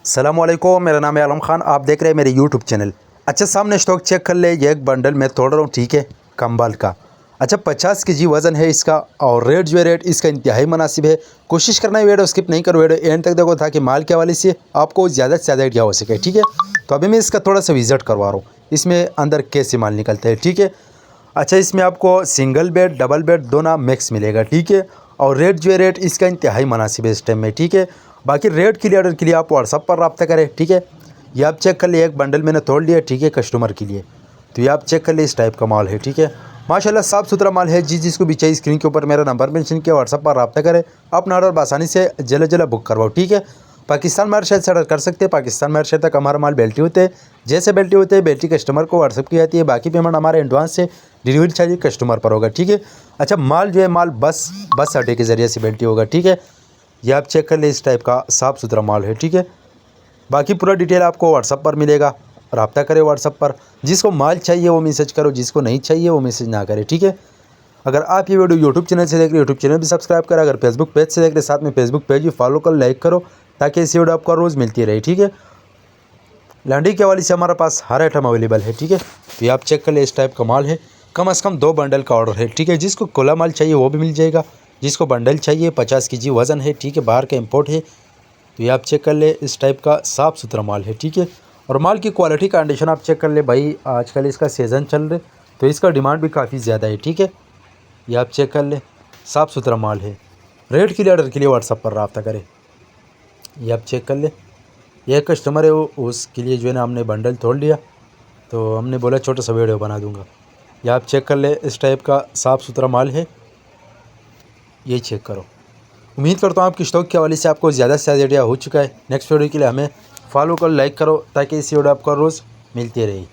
अस्सलामुअलैकुम, मेरा नाम है आलम खान। आप देख रहे हैं मेरे यूट्यूब चैनल। अच्छा, सामने स्टॉक चेक कर ले। ये एक बंडल मैं तोड़ रहा हूँ, ठीक है, कंबल का। अच्छा, 50 kg वज़न है इसका और रेट जो है रेट इसका इंतहाई मुनासिब है। कोशिश करना है वीडियो स्किप नहीं करो, वीडियो एंड तक देखो ताकि माल के हवाले से आपको ज़्यादा से ज़्यादा आइडिया हो सके, ठीक है। तो अभी मैं इसका थोड़ा सा विज़िट करवा रहा हूँ, इसमें अंदर कैसे माल निकलता है, ठीक है। अच्छा, इसमें आपको सिंगल बेड डबल बेड दोनों मिक्स मिलेगा, ठीक है। और रेट जो है रेट इसका इंतहाई मुनासिब है इस टाइम में, ठीक है। बाकी रेट के लिए ऑर्डर के लिए आप व्हाट्सअप पर रब्ता करें, ठीक है। ये आप चेक कर लिए, एक बंडल मैंने तोड़ लिया, ठीक है, कस्टमर के लिए। तो ये आप चेक कर लिए, इस टाइप का माल है, ठीक है। माशाल्लाह साफ़ सुथरा माल है। जिसको भी चाहिए स्क्रीन के ऊपर मेरा नंबर मेंशन किया, व्हाट्सअप पर रब्ता करें, अपना ऑर्डर आसानी से जल्द जल्द बुक करवाओ, ठीक है। पाकिस्तान में शहर से ऑर्डर कर सकते हैं। पाकिस्तान में शहर तक हमारा माल बेल्टी होते हैं। जैसे बेल्टी होते हैं बेल्टी कस्टमर को व्हाट्सअप की जाती है। बाकी पेमेंट हमारे एडवांस से डिलीवरी चार्ज कस्टमर पर होगा, ठीक है। अच्छा, माल जो है माल बस अड्डे के ज़रिए से बेल्टी होगा, ठीक है। ये आप चेक कर ले, इस टाइप का साफ़ सुथरा माल है, ठीक है। बाकी पूरा डिटेल आपको व्हाट्सअप पर मिलेगा, रब्ता करें व्हाट्सअप पर। जिसको माल चाहिए वो मैसेज करो, जिसको नहीं चाहिए वो मैसेज ना करे, ठीक है। अगर आप ये वीडियो यूट्यूब चैनल से देख रहे हो, यूट्यूब चैनल भी सब्सक्राइब करें। अगर फेसबुक पेज से देख रहे, साथ में फेसबुक पेज भी फॉलो करो, लाइक करो, ताकि इसी वीडियो आपको रोज़ मिलती रहे, ठीक है। लंडी के हवाले से हमारे पास हर आइटम अवेलेबल है, ठीक है। तो ये आप चेक कर ले, इस टाइप का माल है। कम से कम 2 बंडल का ऑर्डर है, ठीक है। जिसको खुला माल चाहिए वो भी मिल जाएगा, जिसको बंडल चाहिए 50 kg वज़न है, ठीक है, बाहर का इंपोर्ट है। तो ये आप चेक कर ले, इस टाइप का साफ़ सुथरा माल है, ठीक है। और माल की क्वालिटी कंडीशन आप चेक कर ले भाई, आजकल इसका सीज़न चल रहा है तो इसका डिमांड भी काफ़ी ज़्यादा है, ठीक है। ये आप चेक कर ले, साफ़ सुथरा माल है। रेट के लिए ऑर्डर के लिए व्हाट्सअप पर रब्ता करें। ये आप चेक कर ले, ये कस्टमर है वो, उसके लिए जो है ना हमने बंडल तोड़ लिया, तो हमने बोला छोटा सा वीडियो बना दूंगा। ये आप चेक कर ले, इस टाइप का साफ़ सुथरा माल है, ये चेक करो। उम्मीद करता हूँ आपकी स्टॉक के हवाले से आपको ज़्यादा से ज़्यादा आइडिया हो चुका है। नेक्स्ट वीडियो के लिए हमें फॉलो करो, लाइक करो, ताकि इसी वीडियो आपको रोज़ मिलती रहे।